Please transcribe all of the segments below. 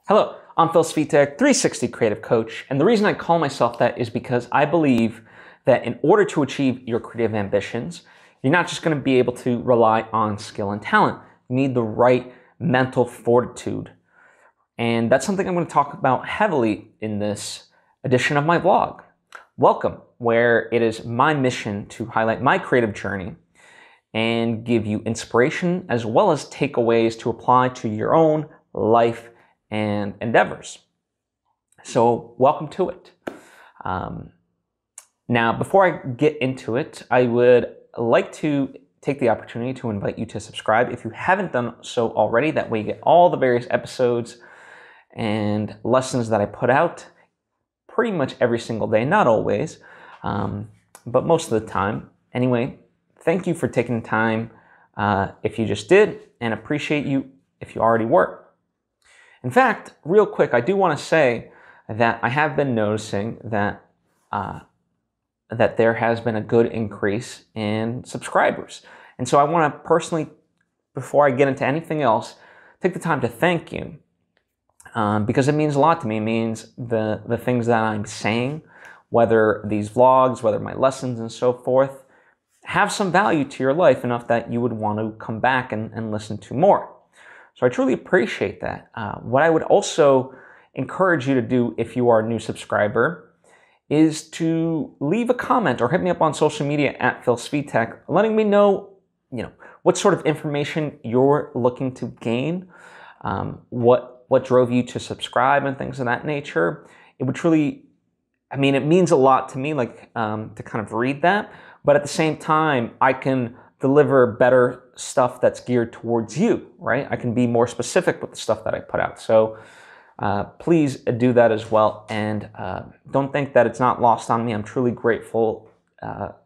Hello, I'm Svitek, 360 Creative Coach, and the reason I call myself that is because I believe that in order to achieve your creative ambitions, you're not just going to be able to rely on skill and talent. You need the right mental fortitude. And that's something I'm going to talk about heavily in this edition of my vlog. Welcome, where it is my mission to highlight my creative journey and give you inspiration as well as takeaways to apply to your own life and endeavors. So welcome to it. Now, before I get into it, I would like to take the opportunity to invite you to subscribe if you haven't done so already. That way you get all the various episodes and lessons that I put out pretty much every single day, not always, but most of the time. Anyway, thank you for taking the time if you just did, and appreciate you if you already were. In fact, real quick, I do want to say that I have been noticing that that there has been a good increase in subscribers. And so I want to personally, before I get into anything else, take the time to thank you because it means a lot to me. It means the things that I'm saying, whether these vlogs, whether my lessons and so forth, have some value to your life enough that you would want to come back and listen to more. So I truly appreciate that. What I would also encourage you to do if you are a new subscriber is to leave a comment or hit me up on social media at Svitek, letting me know, what sort of information you're looking to gain, what drove you to subscribe and things of that nature. It would truly, it means a lot to me, to kind of read that, but at the same time, I can deliver better stuff that's geared towards you, right? I can be more specific with the stuff that I put out. So please do that as well. And don't think that it's not lost on me. I'm truly grateful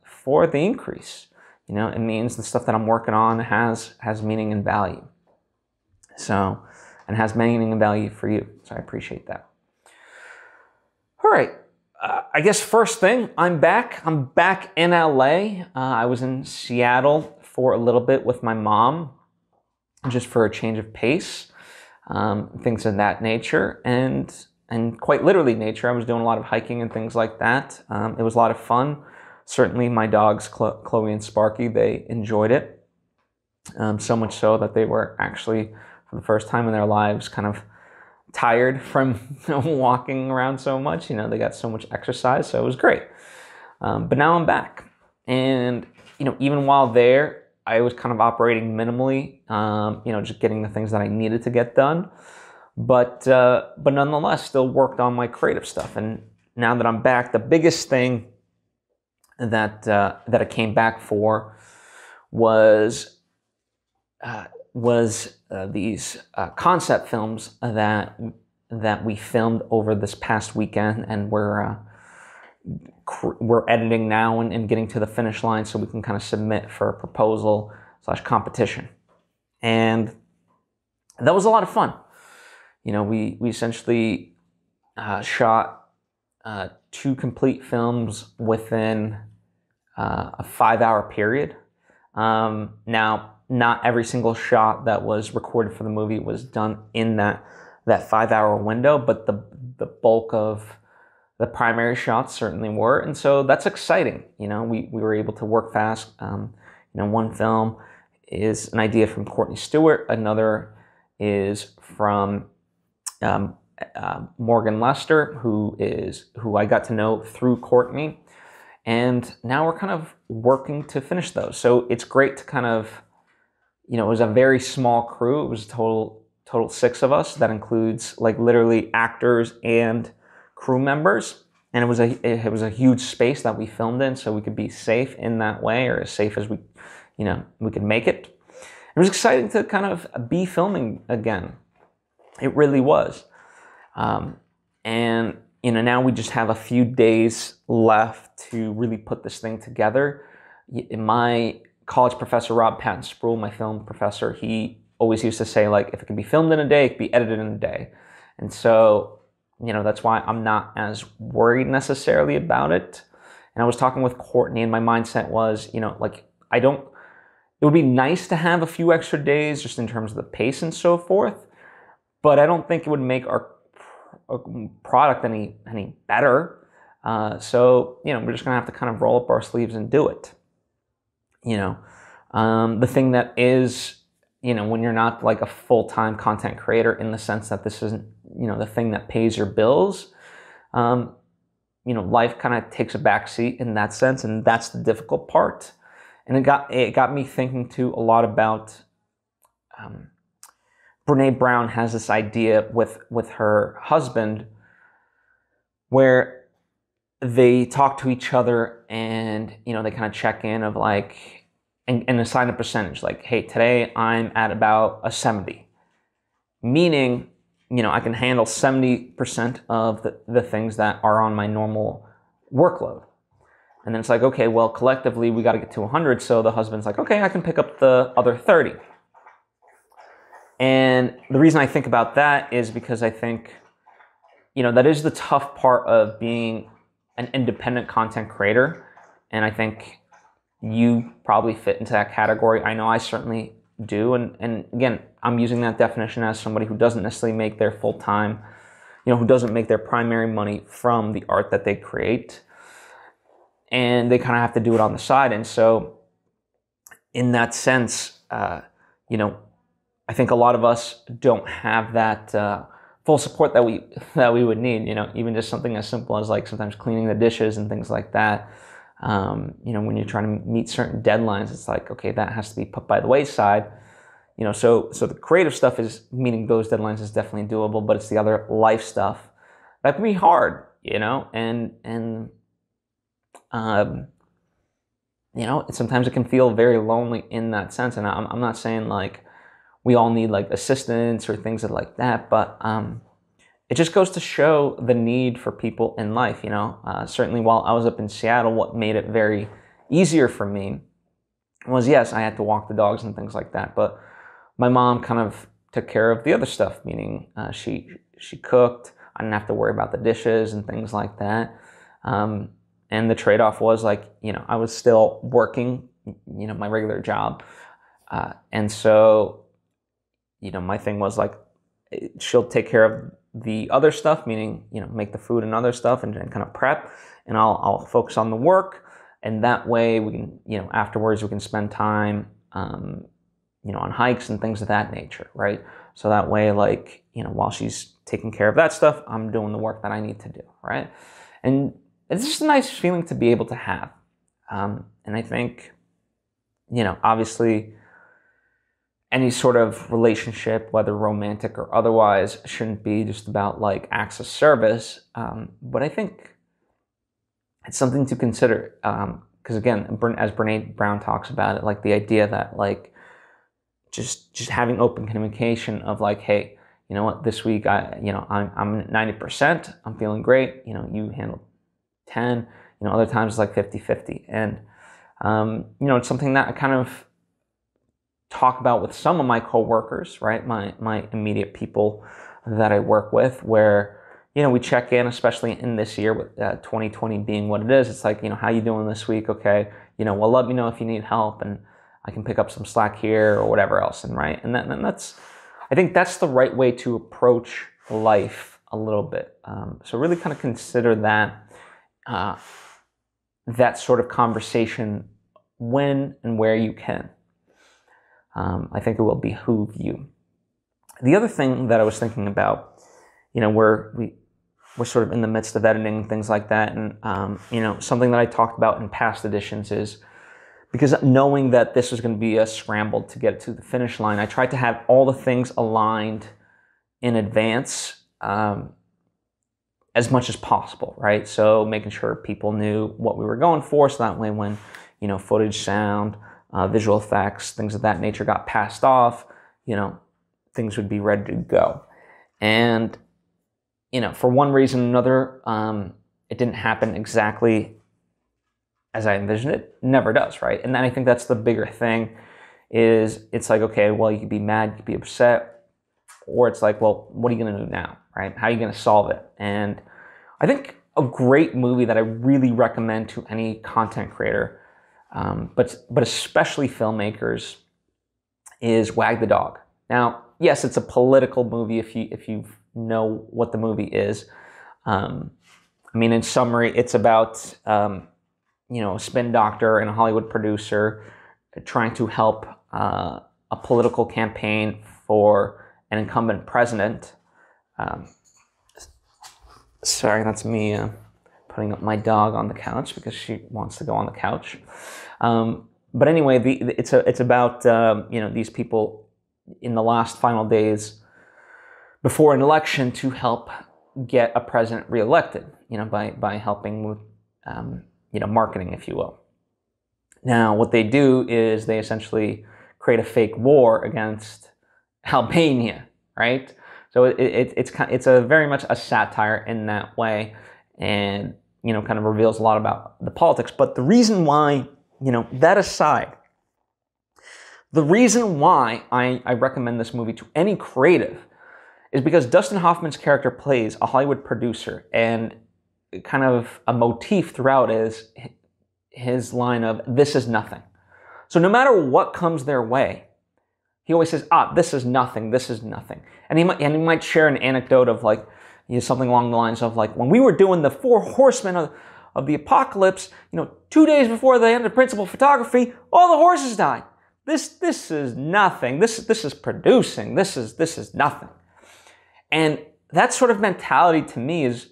for the increase. It means the stuff that I'm working on has meaning and value. So, and has meaning and value for you. So I appreciate that. All right. I guess first thing, I'm back. I'm back in LA. I was in Seattle for a little bit with my mom, just for a change of pace, things of that nature, and quite literally nature. I was doing a lot of hiking and things like that. It was a lot of fun. Certainly my dogs, Chloe and Sparky, they enjoyed it. So much so that they were actually, for the first time in their lives, kind of tired from walking around so much. They got so much exercise, so it was great. But now I'm back, and even while there, I was kind of operating minimally, just getting the things that I needed to get done, but nonetheless still worked on my creative stuff. And now that I'm back, the biggest thing that I came back for was these concept films that we filmed over this past weekend, and we're editing now and getting to the finish line so we can kind of submit for a proposal / competition. And that was a lot of fun. We essentially shot 2 complete films within a 5-hour period. Now, not every single shot that was recorded for the movie was done in that 5-hour window, but the bulk of the primary shots certainly were, and so that's exciting. We were able to work fast. One film is an idea from Courtney Stewart, another is from Morgan Lester, who I got to know through Courtney, and now we're kind of working to finish those. So it's great to kind of, it was a very small crew. It was a total 6 of us. That includes literally actors and crew members, and it was a huge space that we filmed in, so we could be safe in that way, or as safe as we could make it. It was exciting to kind of be filming again. It really was, and now we just have a few days left to really put this thing together. My college professor, Rob Patton Sproul, my film professor, he always used to say, if it can be filmed in a day, it can be edited in a day. And so, that's why I'm not as worried necessarily about it. And I was talking with Courtney, and my mindset was, it would be nice to have a few extra days just in terms of the pace and so forth. but I don't think it would make our product any better. So, you know, we're just gonna have to kind of roll up our sleeves and do it. You know, the thing that is, you know, when you're not like a full-time content creator, in the sense that this isn't, you know, the thing that pays your bills, you know, life kind of takes a backseat in that sense, and that's the difficult part. And it got me thinking too a lot about, Brene Brown has this idea with her husband where they talk to each other, and, you know, they kind of check in of like, and assign a percentage, like, hey, today I'm at about a 70, meaning, you know, I can handle 70% of the things that are on my normal workload. And then it's like, okay, well, collectively we got to get to 100. So the husband's like, okay, I can pick up the other 30. And the reason I think about that is because I think, you know, that is the tough part of being an independent content creator. And I think you probably fit into that category. I know I certainly do. And again, I'm using that definition as somebody who doesn't necessarily make their full-time, you know, who doesn't make their primary money from the art that they create. And they kind of have to do it on the side. And so in that sense, you know, I think a lot of us don't have that full support that we would need, you know, even just something as simple as like sometimes cleaning the dishes and things like that. You know, when you're trying to meet certain deadlines, it's like, okay, that has to be put by the wayside. You know, so the creative stuff is meeting those deadlines is definitely doable, but it's the other life stuff that can be hard, you know, and you know, sometimes it can feel very lonely in that sense. And I'm not saying like we all need like assistance or things like that, but it just goes to show the need for people in life, you know. Certainly while I was up in Seattle, what made it very easier for me was, yes, I had to walk the dogs and things like that, but my mom kind of took care of the other stuff, meaning she cooked. I didn't have to worry about the dishes and things like that. And the trade-off was like, you know, I was still working, you know, my regular job. And so, you know, my thing was like, she'll take care of the other stuff, meaning, you know, make the food and other stuff and kind of prep, and I'll focus on the work. And that way we can, you know, afterwards we can spend time, you know, on hikes and things of that nature, right? So that way, like, you know, while she's taking care of that stuff, I'm doing the work that I need to do, right? And it's just a nice feeling to be able to have. And I think, you know, obviously any sort of relationship, whether romantic or otherwise, shouldn't be just about like acts of service. But I think it's something to consider. Because again, as Brene Brown talks about it, like the idea that like just having open communication of like, hey, you know what, this week I'm 90%, I'm feeling great. You know, you handle 10, you know, other times it's like 50-50. And, you know, it's something that I kind of talk about with some of my coworkers, right? My immediate people that I work with, where, you know, we check in, especially in this year with 2020 being what it is. It's like, you know, how you doing this week? Okay. You know, well, let me know if you need help and I can pick up some slack here or whatever else. And right. And that's, I think that's the right way to approach life a little bit. So really kind of consider that, that sort of conversation when and where you can. I think it will behoove you. The other thing that I was thinking about, you know, we're sort of in the midst of editing and things like that, and you know, something that I talked about in past editions is, because knowing that this was going to be a scramble to get to the finish line, I tried to have all the things aligned in advance, as much as possible, right? So making sure people knew what we were going for, so that way when, you know, footage, sound, visual effects, things of that nature got passed off, you know, things would be ready to go. And, you know, for one reason or another, it didn't happen exactly as I envisioned it. Never does, right? And then I think that's the bigger thing, is it's like, okay, well, you could be mad, you could be upset, or it's like, well, what are you going to do now, right? How are you going to solve it? And I think a great movie that I really recommend to any content creator, but especially filmmakers, is Wag the Dog. Now, yes, it's a political movie if you know what the movie is. I mean, in summary, it's about a spin doctor and a Hollywood producer trying to help a political campaign for an incumbent president. Sorry, that's me putting up my dog on the couch because she wants to go on the couch. But anyway, it's about these people in the last final days before an election to help get a president reelected. By helping with marketing, if you will. Now, what they do is they essentially create a fake war against Albania, right? So it's a very much a satire in that way, and kind of reveals a lot about the politics. But the reason why, that aside, the reason why I recommend this movie to any creative is because Dustin Hoffman's character plays a Hollywood producer, and kind of a motif throughout is his line of, "This is nothing." So no matter what comes their way, he always says, "This is nothing, this is nothing." And he might share an anecdote of like, something along the lines of like, when we were doing the 4 horsemen of the apocalypse, 2 days before the end of principal photography, all the horses died. This is nothing. This is producing. This is nothing. And that sort of mentality to me is,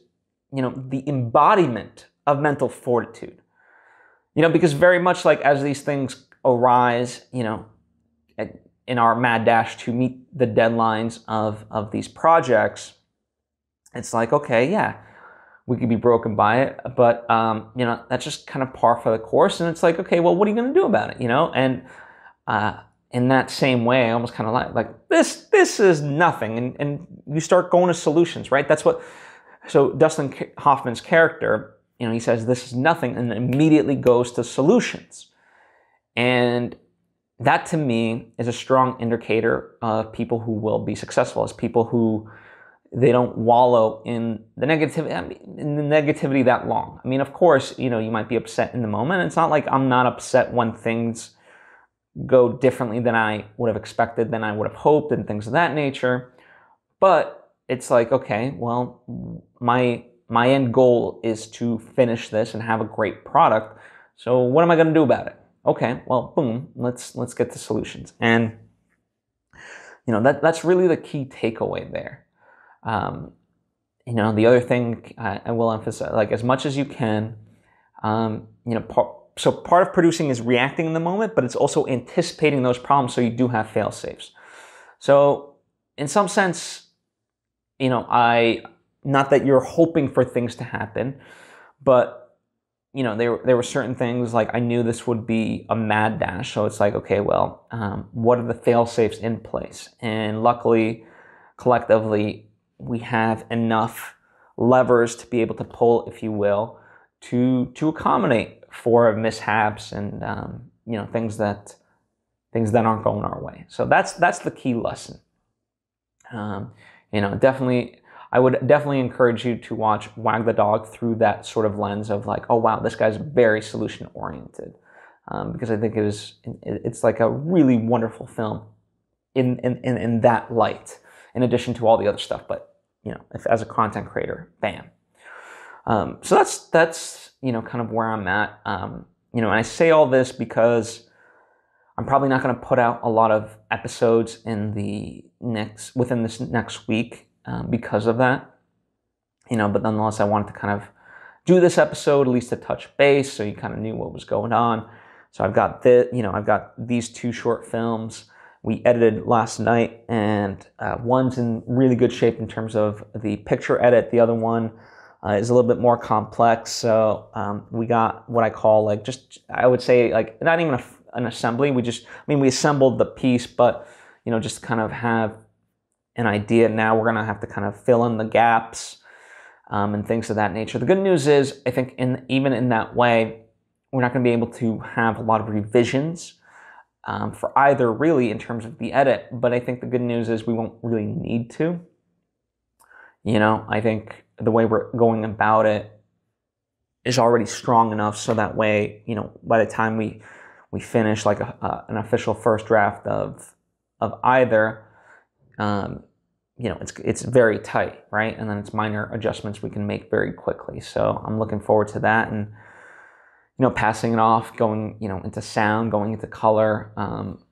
the embodiment of mental fortitude. Because very much like as these things arise, in our mad dash to meet the deadlines of these projects, it's like, okay, yeah, we could be broken by it, but that's just kind of par for the course. And it's like, okay, well, what are you going to do about it? And in that same way, I almost kind of like this is nothing, and you start going to solutions, right? So Dustin Hoffman's character, he says this is nothing, and immediately goes to solutions. And that to me is a strong indicator of people who will be successful, as people who they don't wallow in the negativity that long. I mean, of course, you might be upset in the moment. It's not like I'm not upset when things go differently than I would have expected, than I would have hoped, and things of that nature. But it's like, okay, well, my end goal is to finish this and have a great product. So what am I going to do about it? Okay, well, boom, let's get to solutions. And that's really the key takeaway there. The other thing I will emphasize, like, as much as you can, so part of producing is reacting in the moment, but it's also anticipating those problems so you do have fail safes. So in some sense, not that you're hoping for things to happen, but there were certain things, like I knew this would be a mad dash, so it's like, okay, well, what are the fail safes in place? And luckily, collectively, we have enough levers to be able to pull, if you will, to accommodate for mishaps and things that aren't going our way. So that's the key lesson. Definitely, I would definitely encourage you to watch Wag the Dog through that sort of lens of like, oh wow, this guy's very solution oriented, because I think it's like a really wonderful film in that light, in addition to all the other stuff. But if as a content creator, bam. So that's kind of where I'm at. And I say all this because I'm probably not going to put out a lot of episodes within this next week because of that. But nonetheless, I wanted to kind of do this episode, at least to touch base, so you kind of knew what was going on. So I've got I've got these 2 short films we edited last night, and one's in really good shape in terms of the picture edit. The other one is a little bit more complex. So we got what I call I would say not even an assembly. We assembled the piece, but just kind of have an idea. Now we're gonna have to kind of fill in the gaps and things of that nature. The good news is, I think even in that way, we're not gonna be able to have a lot of revisions for either, really, in terms of the edit. But I think the good news is we won't really need to. I think the way we're going about it is already strong enough, so that way, by the time we finish like an official first draft of either, you know, it's very tight, right? And then it's minor adjustments we can make very quickly. So I'm looking forward to that, and you know, passing it off, going, you know, into sound, going into color,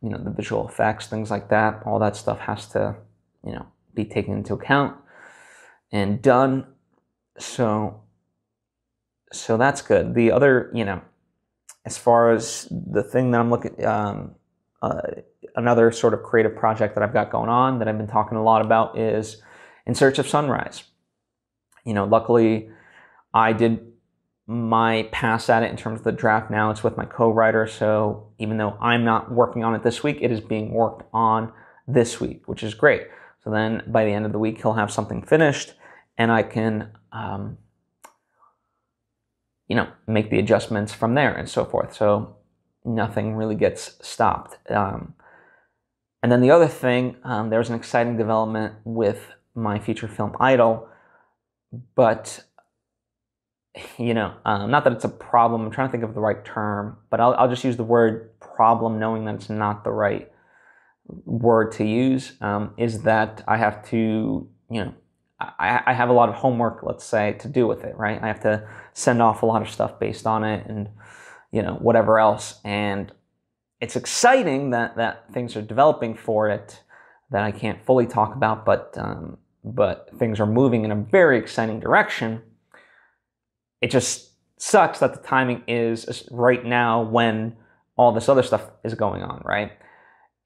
you know, the visual effects, things like that. All that stuff has to, you know, be taken into account and done. So that's good. The other, you know, as far as the thing that I'm looking, another sort of creative project that I've got going on that I've been talking a lot about is In Search of Sunrise. You know, luckily I did my pass at it in terms of the draft. Now it's with my co-writer, so even though I'm not working on it this week, it is being worked on this week, which is great. So then by the end of the week, he'll have something finished, and I can, you know, make the adjustments from there and so forth. So nothing really gets stopped. And then the other thing, there's an exciting development with my feature film Idol, but you know, not that it's a problem. I'm trying to think of the right term, but I'll just use the word problem, knowing that it's not the right word to use. Is that I have to, you know, I have a lot of homework, let's say, to do with it, right? I have to send off a lot of stuff based on it, and you know, whatever else. And it's exciting that things are developing for it that I can't fully talk about, but things are moving in a very exciting direction. It just sucks that the timing is right now when all this other stuff is going on, right?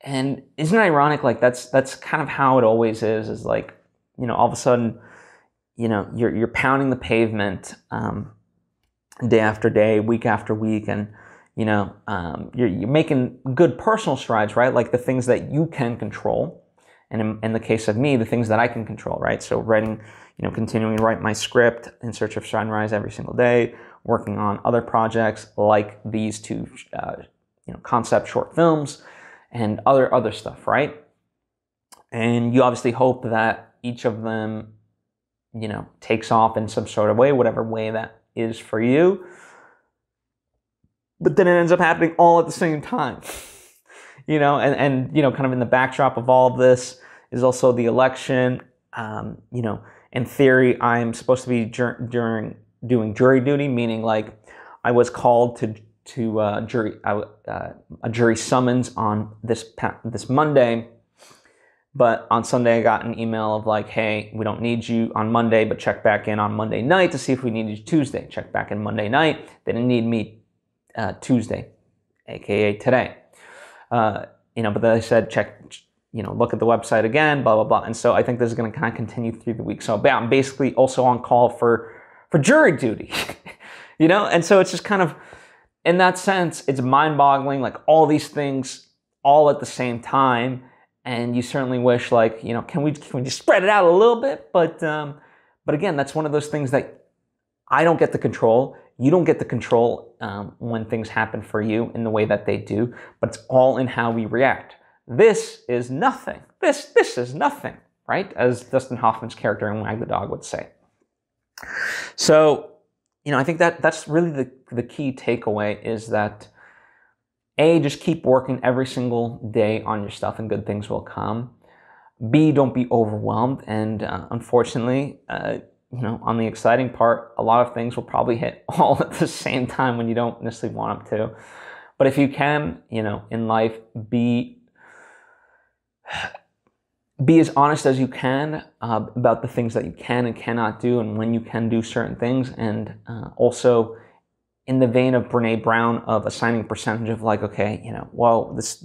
And isn't it ironic? Like that's kind of how it always is like, you know, all of a sudden, you know, you're pounding the pavement day after day, week after week, and you know, you're making good personal strides, right? Like the things that you can control, and in the case of me, the things that I can control, right? So writing, you know, continuing to write my script In Search of Sunrise every single day, working on other projects like these two, you know, concept short films, and other stuff, right? And you obviously hope that each of them, you know, takes off in some sort of way, whatever way that is for you. But then it ends up happening all at the same time, you know, and you know, kind of in the backdrop of all of this is also the election. You know, in theory, I'm supposed to be doing jury duty, meaning like I was called to a jury summons on this Monday, but on Sunday I got an email of like, hey, we don't need you on Monday, but check back in on Monday night to see if we need you Tuesday. Check back in Monday night. They didn't need me Tuesday, aka today. You know, but then they said check, you know, look at the website again, blah blah blah. And so I think this is going to kind of continue through the week. So I'm basically also on call for jury duty, you know. And so it's just kind of, in that sense, it's mind-boggling, like all these things all at the same time. And you certainly wish, like, you know, can we just spread it out a little bit? But again, that's one of those things that I don't get to control. You don't get to control when things happen for you in the way that they do, but it's all in how we react. This is nothing. This is nothing, right? As Dustin Hoffman's character in Wag the Dog would say. So, you know, I think that's really the key takeaway is that A, just keep working every single day on your stuff and good things will come. B, don't be overwhelmed. And unfortunately, you know, on the exciting part, a lot of things will probably hit all at the same time when you don't necessarily want them to. But if you can, you know, in life, be as honest as you can about the things that you can and cannot do and when you can do certain things. And also in the vein of Brene Brown of assigning percentage of like, okay, you know, well, this,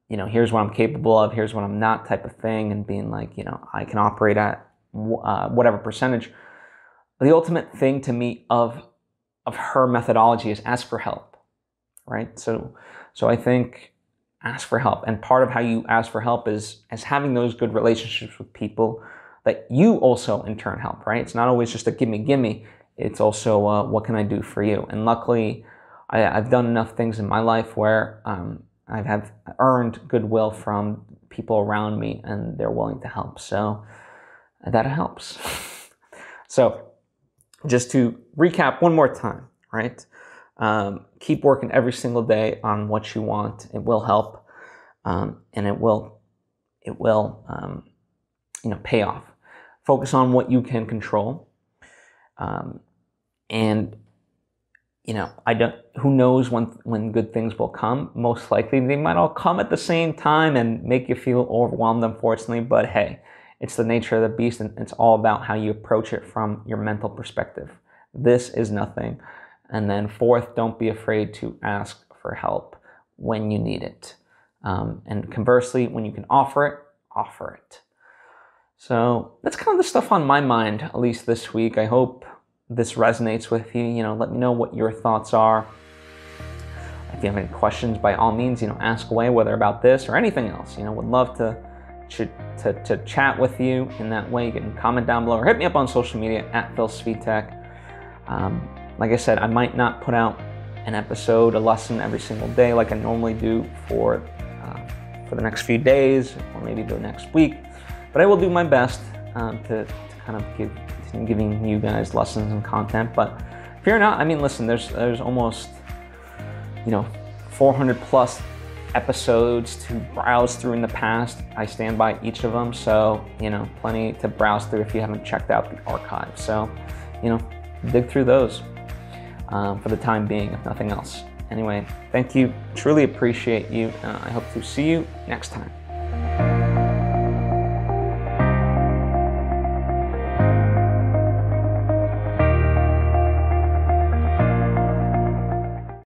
you know, here's what I'm capable of, here's what I'm not type of thing. And being like, you know, I can operate at whatever percentage. The ultimate thing to me of her methodology is ask for help, right? So I think ask for help. And part of how you ask for help is having those good relationships with people that you also in turn help, right? It's not always just a gimme. It's also what can I do for you? And luckily, I've done enough things in my life where I've earned goodwill from people around me and they're willing to help. So that helps. So just to recap one more time, right? Keep working every single day on what you want. It will help, and it will it will, pay off. Focus on what you can control. And who knows when good things will come. Most likely they might all come at the same time and make you feel overwhelmed, unfortunately, but hey, it's the nature of the beast, and it's all about how you approach it from your mental perspective. This is nothing. And then fourth, don't be afraid to ask for help when you need it. And conversely, when you can offer it, offer it. So that's kind of the stuff on my mind, at least this week. I hope this resonates with you. Let me know what your thoughts are. If you have any questions, by all means, ask away, whether about this or anything else. Would love to chat with you in that way. You can comment down below or hit me up on social media at Svitek. Like I said, I might not put out an episode, a lesson every single day like I normally do for the next few days or maybe the next week, but I will do my best to kind of continue giving you guys lessons and content. But fear not. I mean, listen, there's almost 400 plus episodes to browse through in the past. I stand by each of them, so plenty to browse through if you haven't checked out the archive. So dig through those for the time being, if nothing else. Anyway, thank you. Truly appreciate you. I hope to see you next time.